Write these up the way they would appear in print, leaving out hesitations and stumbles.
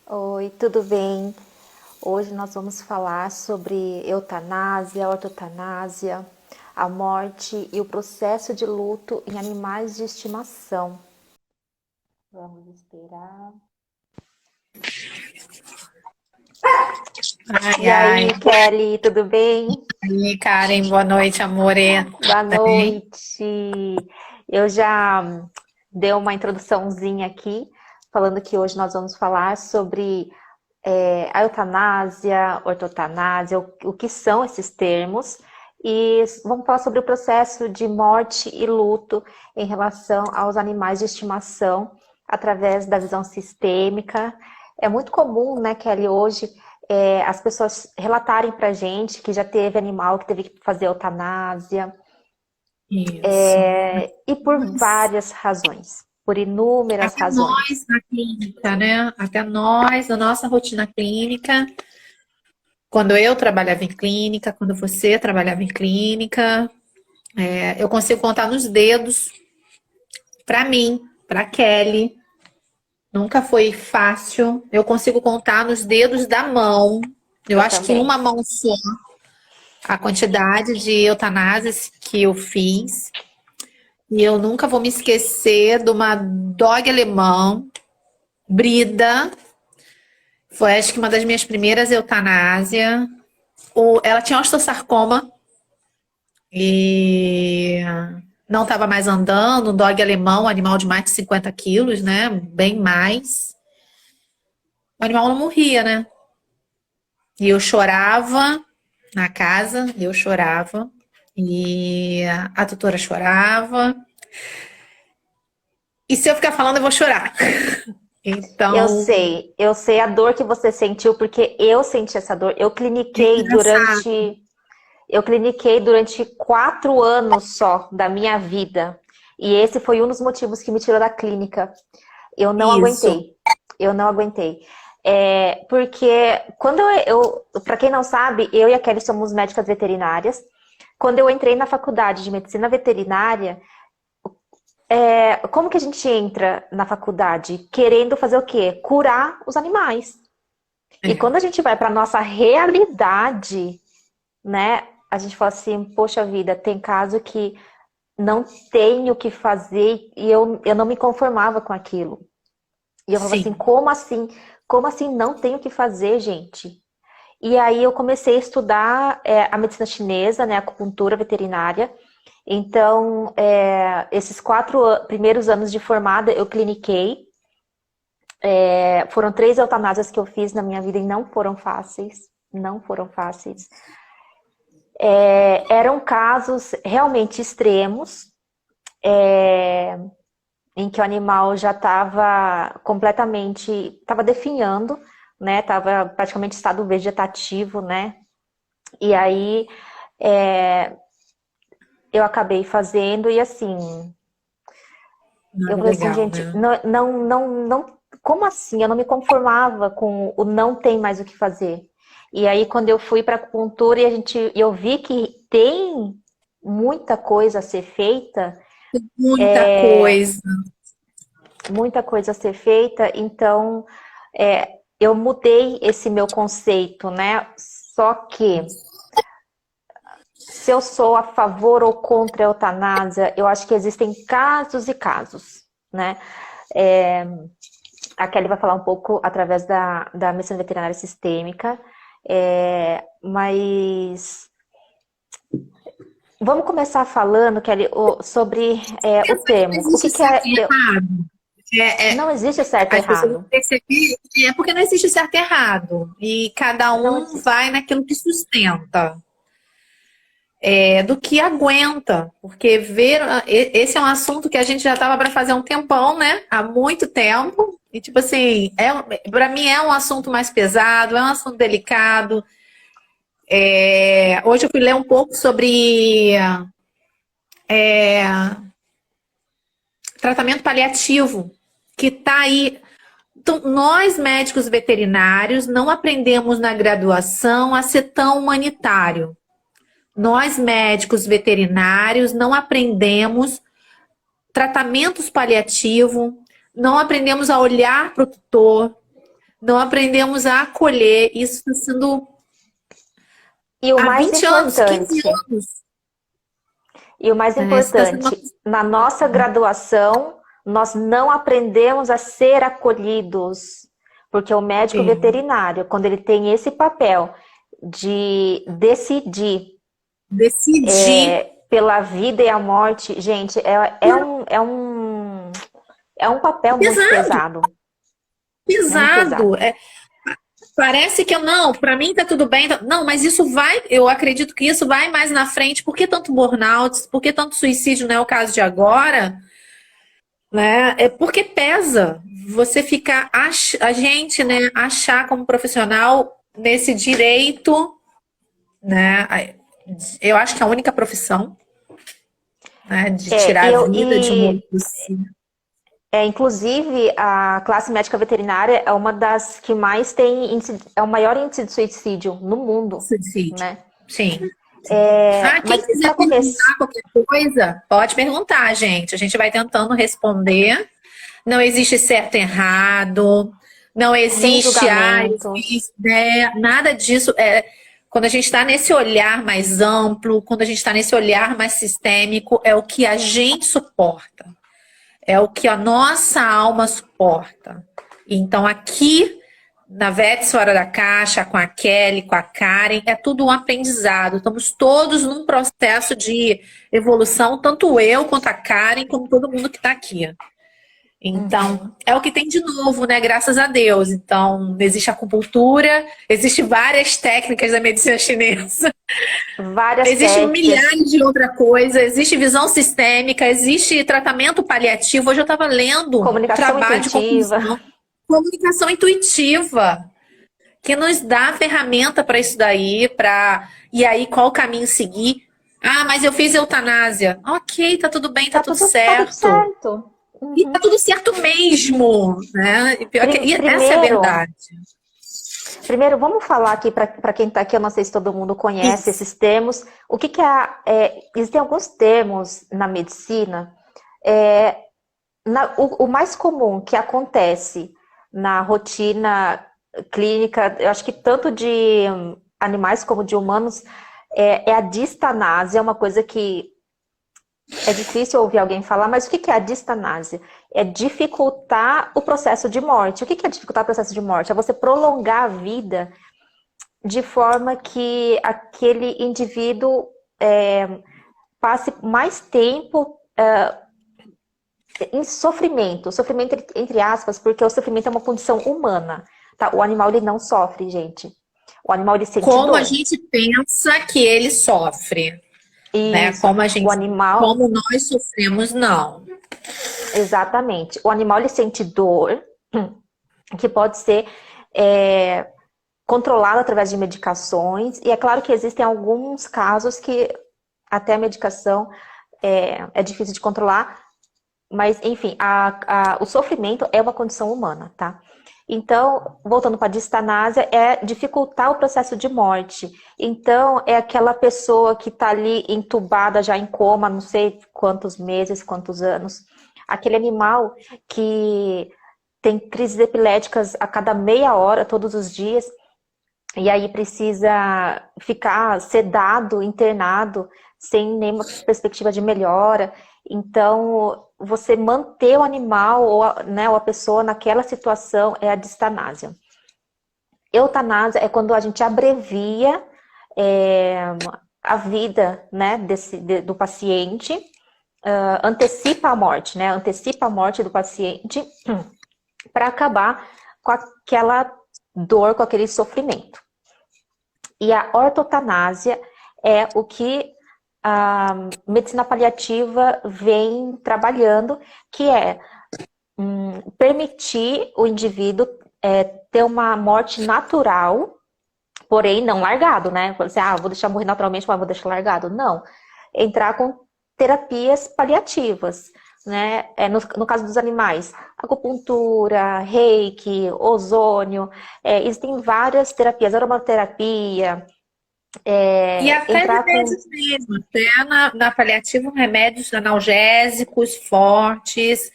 Oi, tudo bem? Hoje nós vamos falar sobre eutanásia, ortotanásia, a morte e o processo de luto em animais de estimação. Vamos esperar. Ai, E ai. aí, Kelly, tudo bem? E Karen, boa noite, amore. Boa Tá bem? noite. Eu já dei uma introduçãozinha aqui, falando que hoje nós vamos falar sobre a eutanásia, ortotanásia, o que são esses termos, e vamos falar sobre o processo de morte e luto em relação aos animais de estimação, através da visão sistêmica. É muito comum, né, Kelly, hoje, as pessoas relatarem para gente que já teve animal que teve que fazer eutanásia, Isso. e por Nós, várias razões, por inúmeras até razões. nós na clínica, né? Até nós, na nossa rotina clínica, quando eu trabalhava em clínica, quando você trabalhava em clínica, eu consigo contar nos dedos, para mim, para Kelly. Nunca foi fácil. Eu consigo contar nos dedos da mão. Eu Eu acho que também. uma mão só a quantidade de eutanásias que eu fiz. E eu nunca vou me esquecer de uma dog alemão, Brida. Foi acho que uma das minhas primeiras eutanásia. Ela tinha osteosarcoma e não estava mais andando. Um dog alemão, um animal de mais de 50 quilos, né? Bem mais. O animal não morria, né? E eu chorava na casa, eu chorava. E a tutora chorava. E se eu ficar falando, eu vou chorar. Então, Eu sei a dor que você sentiu, porque eu senti essa dor. é engraçado. Eu cliniquei durante 4 anos só da minha vida. E esse foi um dos motivos que me tirou da clínica. Eu não Isso. aguentei. Eu não aguentei. Porque quando para quem não sabe, eu e a Kelly somos médicas veterinárias. Quando eu entrei na faculdade de medicina veterinária, como que a gente entra na faculdade? Querendo fazer o quê? Curar os animais. E É, quando a gente vai para nossa realidade, né? A gente fala assim, poxa vida, tem caso que não tenho o que fazer e eu não me conformava com aquilo. E eu falava assim, sim. como assim? Como assim não tenho o que fazer, gente? E aí eu comecei a estudar a medicina chinesa, né, a acupuntura veterinária. Então, esses primeiros anos de formada, eu cliniquei. Foram 3 eutanásias que eu fiz na minha vida e não foram fáceis. Não foram fáceis. Eram casos realmente extremos, em que o animal já estava completamente, estava definhando, né? Estava praticamente em estado vegetativo, né? E aí eu acabei fazendo e assim, eu Nada falei assim, legal, gente, né? não, como assim? Eu não me conformava com o não tem mais o que fazer. E aí quando eu fui para acupuntura eu vi que tem muita coisa a ser feita, Muita coisa. muita coisa a ser feita, então eu mudei esse meu conceito, né? Só que se eu sou a favor ou contra a eutanásia, eu acho que existem casos e casos, né? É, a Kelly vai falar um pouco através da medicina veterinária sistêmica, mas vamos começar falando, Kelly, sobre o Não termo. O que, existe que certo é? e errado. É, é, Não existe certo e as pessoas vão errado. perceber, porque não existe certo e errado. E cada Não um existe. vai naquilo que sustenta, do que aguenta. Porque esse é um assunto que a gente já estava para fazer há um tempão, né? Há muito tempo. E, tipo assim, para mim é um assunto mais pesado, é um assunto delicado. Hoje eu fui ler um pouco sobre tratamento paliativo, que está aí. Então, nós, médicos veterinários, não aprendemos na graduação a ser tão humanitário. Nós, médicos veterinários, não aprendemos tratamentos paliativos, não aprendemos a olhar para o tutor, Não aprendemos a acolher. Isso está sendo E o há mais 20 anos, 15 importante, anos. e o mais Isso está sendo uma importante, coisa. na nossa graduação, nós não aprendemos a ser acolhidos, porque o médico É, veterinário, quando ele tem esse papel de decidir decidir pela vida e a morte, gente, é um papel muito pesado, pesado. É muito pesado. pesado. Parece que eu não, para mim tá tudo bem. Não, mas isso vai, eu acredito que isso vai mais na frente. Por que tanto burnout? Por que tanto suicídio não é o caso de agora? Né? É porque pesa. Você ficar, a gente, né, achar como profissional nesse direito, né? Eu acho que é a única profissão, né, de tirar a vida de um outro ser. Inclusive, a classe médica veterinária é uma das que mais tem é o maior índice de suicídio no mundo, Suicídio. né? Sim. Quem Mas quiser para começar, perguntar qualquer coisa, pode perguntar, gente. A gente vai tentando responder. Não existe certo e errado, não sem existe, julgamentos, nada disso. Quando a gente está nesse olhar mais amplo, quando a gente está nesse olhar mais sistêmico, é o que a gente suporta, é o que a nossa alma suporta. Então, aqui na Vets Fora da Caixa, com a Kelly, com a Karen, é tudo um aprendizado. Estamos todos num processo de evolução, tanto eu quanto a Karen, como todo mundo que está aqui. Então, é o que tem de novo, né? Graças a Deus. Então, existe acupuntura, existe várias técnicas da medicina chinesa, várias existe técnicas, milhares de outra coisa, existe visão sistêmica, existe tratamento paliativo. Hoje eu estava lendo um comunicação trabalho de intuitiva. conclusão, comunicação intuitiva, que nos dá ferramenta para isso daí, e aí qual o caminho seguir. Ah, mas eu fiz eutanásia. Ok, tá tudo bem, tá tudo Tá tudo certo. certo. E tá tudo certo mesmo, né? E pior que, e essa é a Primeiro, verdade. primeiro, vamos falar aqui para quem está aqui, eu não sei se todo mundo conhece Isso. esses termos. O que existem alguns termos na medicina. É, o mais comum que acontece na rotina clínica, eu acho que tanto de animais como de humanos, é a distanásia, uma coisa que é difícil ouvir alguém falar, mas o que é a distanásia? É dificultar o processo de morte. O que é dificultar o processo de morte? É você prolongar a vida de forma que aquele indivíduo passe mais tempo em sofrimento. Sofrimento entre aspas, porque o sofrimento é uma condição humana. Tá? O animal ele não sofre, gente. O animal ele sente Como a dor. gente pensa que ele sofre, né? Isso. O animal, Como nós sofremos, não. exatamente. O animal ele sente dor, que pode ser controlada através de medicações. E é claro que existem alguns casos que até a medicação é difícil de controlar, mas enfim, o sofrimento é uma condição humana, tá? Então, voltando para a distanásia, é dificultar o processo de morte. Então, é aquela pessoa que está ali entubada, já em coma, não sei quantos meses, quantos anos. Aquele animal que tem crises epiléticas a cada meia hora, todos os dias, e aí precisa ficar sedado, internado, sem nenhuma perspectiva de melhora. Então, você manter o animal ou a pessoa naquela situação é a distanásia. Eutanásia é quando a gente abrevia a vida, né, do paciente, antecipa a morte, né? Antecipa a morte do paciente para acabar com aquela dor, com aquele sofrimento. E a ortotanásia é o que a medicina paliativa vem trabalhando, que é permitir o indivíduo ter uma morte natural, porém não largado, né? Você, vou deixar morrer naturalmente, mas vou deixar largado. Não. Entrar com terapias paliativas, né? No caso dos animais, acupuntura, reiki, ozônio, existem várias terapias, aromaterapia, E até entrar com... remédios mesmo, até na paliativa, remédios analgésicos fortes,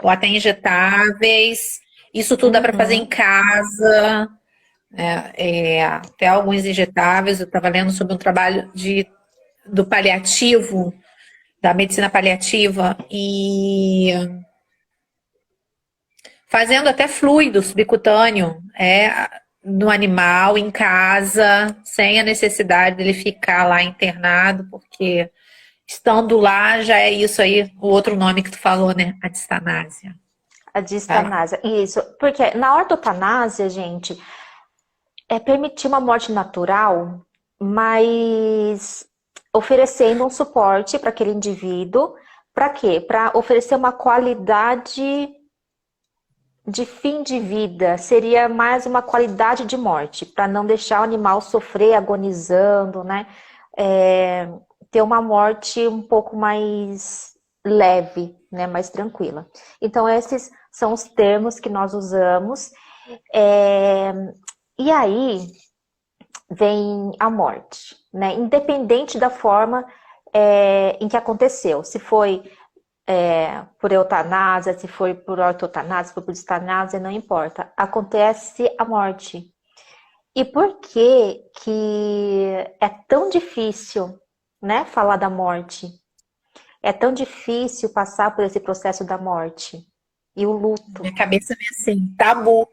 ou até injetáveis. Isso tudo dá para fazer em Uhum. casa, até alguns injetáveis. Eu estava lendo sobre um trabalho do paliativo, da medicina paliativa, e fazendo até fluido subcutâneo no animal, em casa, sem a necessidade dele ficar lá internado, porque estando lá já é isso aí, o outro nome que tu falou, né? A distanásia. A Vai lá. distanásia. Isso. Porque na ortotanásia, gente, é permitir uma morte natural, mas oferecendo um suporte para aquele indivíduo. Para quê? Para oferecer uma qualidade de fim de vida. Seria mais uma qualidade de morte, para não deixar o animal sofrer agonizando, né? É, ter uma morte um pouco mais leve, né? Mais tranquila. Então, esses são os termos que nós usamos. É, e aí vem a morte, né? Independente da forma em que aconteceu. Se foi por eutanásia, se foi por ortotanásia, se foi por distanásia, não importa. Acontece a morte. E por que é tão difícil, né, falar da morte? É tão difícil passar por esse processo da morte e o luto. Minha cabeça vem assim, tabu.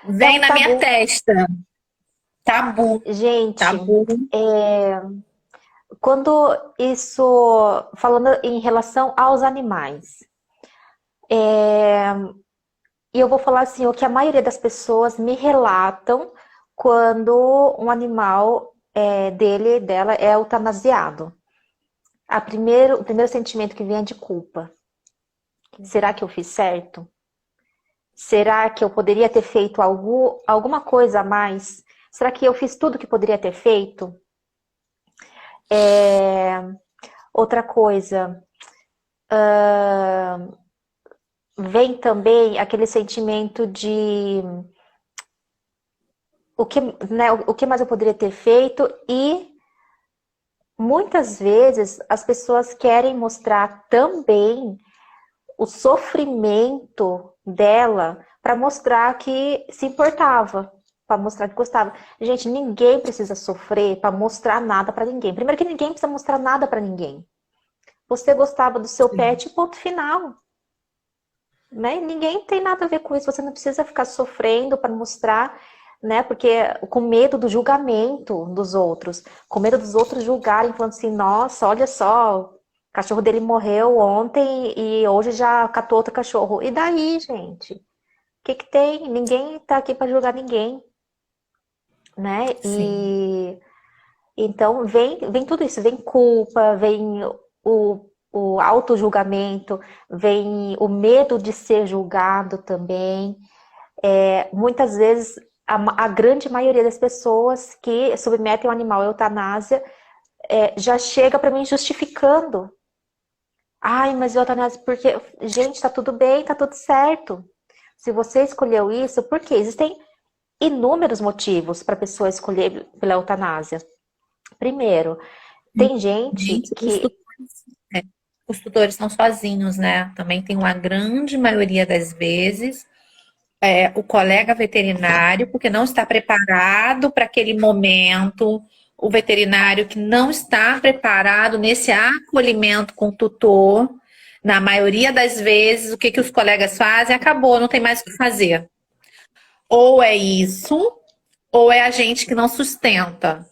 É Vem um na minha tabu. testa, tabu, Gente, tabu. quando isso, falando em relação aos animais, e eu vou falar assim, o que a maioria das pessoas me relatam quando um animal dela é eutanasiado. O primeiro sentimento que vem é de culpa. Será que eu fiz certo? Será que eu poderia ter feito alguma coisa a mais? Será que eu fiz tudo que poderia ter feito? Outra coisa, vem também aquele sentimento de o que mais eu poderia ter feito, e muitas vezes as pessoas querem mostrar também o sofrimento dela para mostrar que se importava, para mostrar que gostava. Gente, ninguém precisa sofrer para mostrar nada para ninguém. Primeiro que ninguém precisa mostrar nada para ninguém. Você gostava do seu Sim, pet, ponto final. Né? Ninguém tem nada a ver com isso. Você não precisa ficar sofrendo para mostrar, né? Porque com medo do julgamento dos outros, com medo dos outros julgarem, falando assim: nossa, olha só, o cachorro dele morreu ontem e hoje já catou outro cachorro. E daí, gente? O que tem? Ninguém tá aqui para julgar ninguém, né? sim. E então vem tudo isso, vem culpa, vem o auto-julgamento, vem o medo de ser julgado também. Muitas vezes, a grande maioria das pessoas que submetem o animal à eutanásia já chega para mim justificando. Ai, mas eutanásia, porque, gente, tá tudo bem, tá tudo certo. Se você escolheu isso, por quê? Existem inúmeros motivos para a pessoa escolher pela eutanásia. Primeiro, tem gente Gente, que é, os tutores estão sozinhos, né? Também tem uma grande maioria das vezes o colega veterinário, porque não está preparado para aquele momento, o veterinário que não está preparado nesse acolhimento com o tutor. Na maioria das vezes, o que, que os colegas fazem? Acabou, não tem mais o que fazer. Ou é isso, ou é a gente que não sustenta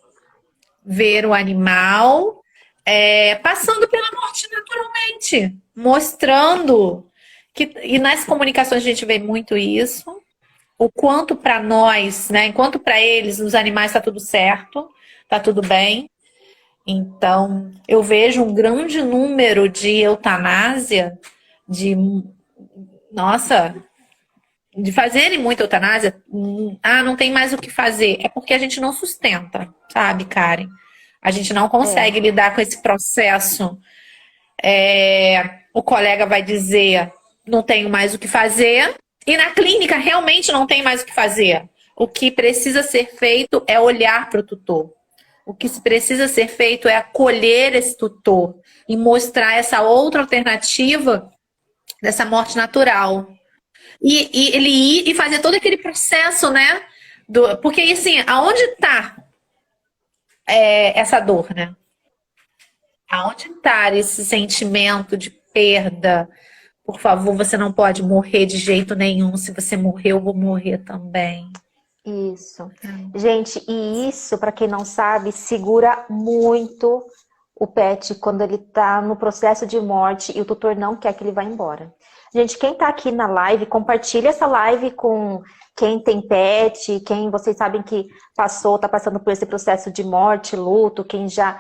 ver o animal passando pela morte naturalmente, mostrando que, e nas comunicações a gente vê muito isso, o quanto para nós, né, enquanto para eles, os animais está tudo certo, está tudo bem. Então, eu vejo um grande número de eutanásia, de, nossa, de fazerem muita eutanásia. Não tem mais o que fazer. É porque a gente não sustenta, sabe, Karen? A gente não consegue é, lidar com esse processo. O colega vai dizer, não tenho mais o que fazer, e na clínica realmente não tem mais o que fazer. O que precisa ser feito é olhar para o tutor. O que precisa ser feito é acolher esse tutor e mostrar essa outra alternativa dessa morte natural. E ele ir e fazer todo aquele processo, né? Porque assim, aonde está essa dor, né? Aonde está esse sentimento de perda? Por favor, você não pode morrer de jeito nenhum. Se você morrer, eu vou morrer também. Isso. Gente, e isso, para quem não sabe, segura muito o pet quando ele tá no processo de morte e o tutor não quer que ele vá embora. Gente, quem tá aqui na live, compartilha essa live com quem tem pet, quem vocês sabem que tá passando por esse processo de morte, luto, quem já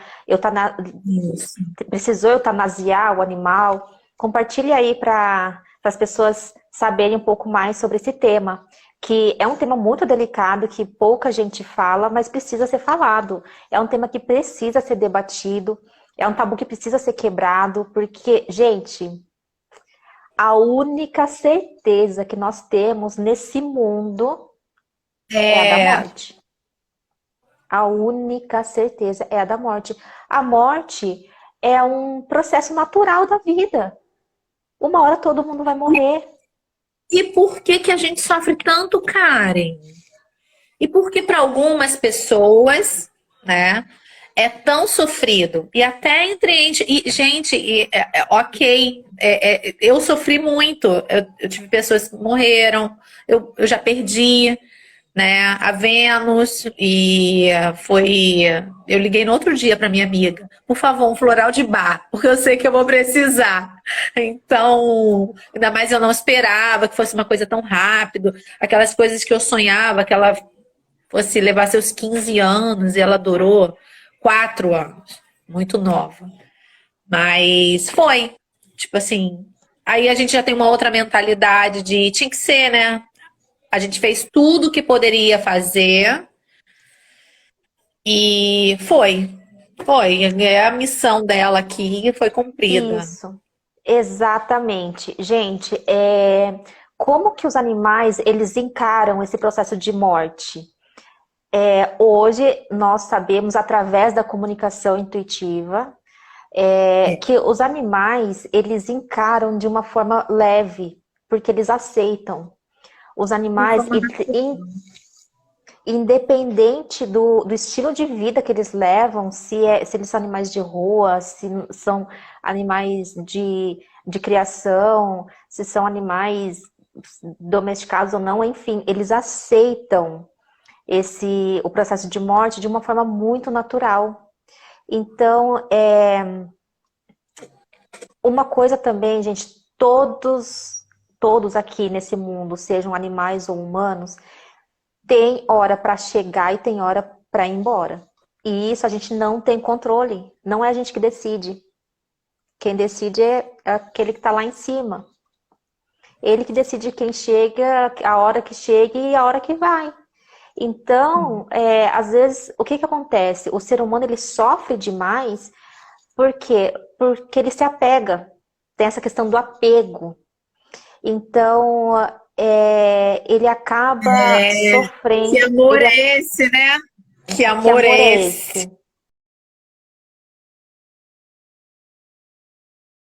Isso. precisou eutanasiar o animal. Compartilhe aí para as pessoas saberem um pouco mais sobre esse tema, que é um tema muito delicado, que pouca gente fala, mas precisa ser falado. É um tema que precisa ser debatido, é um tabu que precisa ser quebrado, porque, gente, a única certeza que nós temos nesse mundo é a da É, morte. A única certeza é a da morte. A morte é um processo natural da vida. Uma hora todo mundo vai morrer. e por que que a gente sofre tanto, Karen? E por que para algumas pessoas, né, é tão sofrido? E até entre gente, ok, eu sofri muito. Eu tive pessoas que morreram, eu já perdi, né, a Vênus e foi. Eu liguei no outro dia para minha amiga, por favor, um floral de bar, porque eu sei que eu vou precisar. Então, ainda mais eu não esperava que fosse uma coisa tão rápido, aquelas coisas que eu sonhava, que ela fosse levar seus 15 anos e ela durou 4 anos, muito nova. Mas foi, tipo assim. Aí a gente já tem uma outra mentalidade de tinha que ser, né? A gente fez tudo o que poderia fazer e foi. Foi. A missão dela aqui foi cumprida. Isso, exatamente. Gente, como que os animais eles encaram esse processo de morte? Hoje nós sabemos através da comunicação intuitiva É, que os animais eles encaram de uma forma leve, porque eles aceitam. Os de animais, forma natural. independente do estilo de vida que eles levam, se eles são animais de rua, se são animais de criação, se são animais domesticados ou não, enfim, eles aceitam o processo de morte de uma forma muito natural. Então, uma coisa também, gente, todos aqui nesse mundo, sejam animais ou humanos, tem hora para chegar e tem hora para ir embora. E isso a gente não tem controle. Não é a gente que decide. Quem decide é aquele que está lá em cima. Ele que decide quem chega, a hora que chega e a hora que vai. Então, às vezes, o que acontece? O ser humano ele sofre demais porque ele se apega. Tem essa questão do apego. Então, ele acaba Que sofrendo. amor é esse, né? Que Que amor amor é é esse? esse?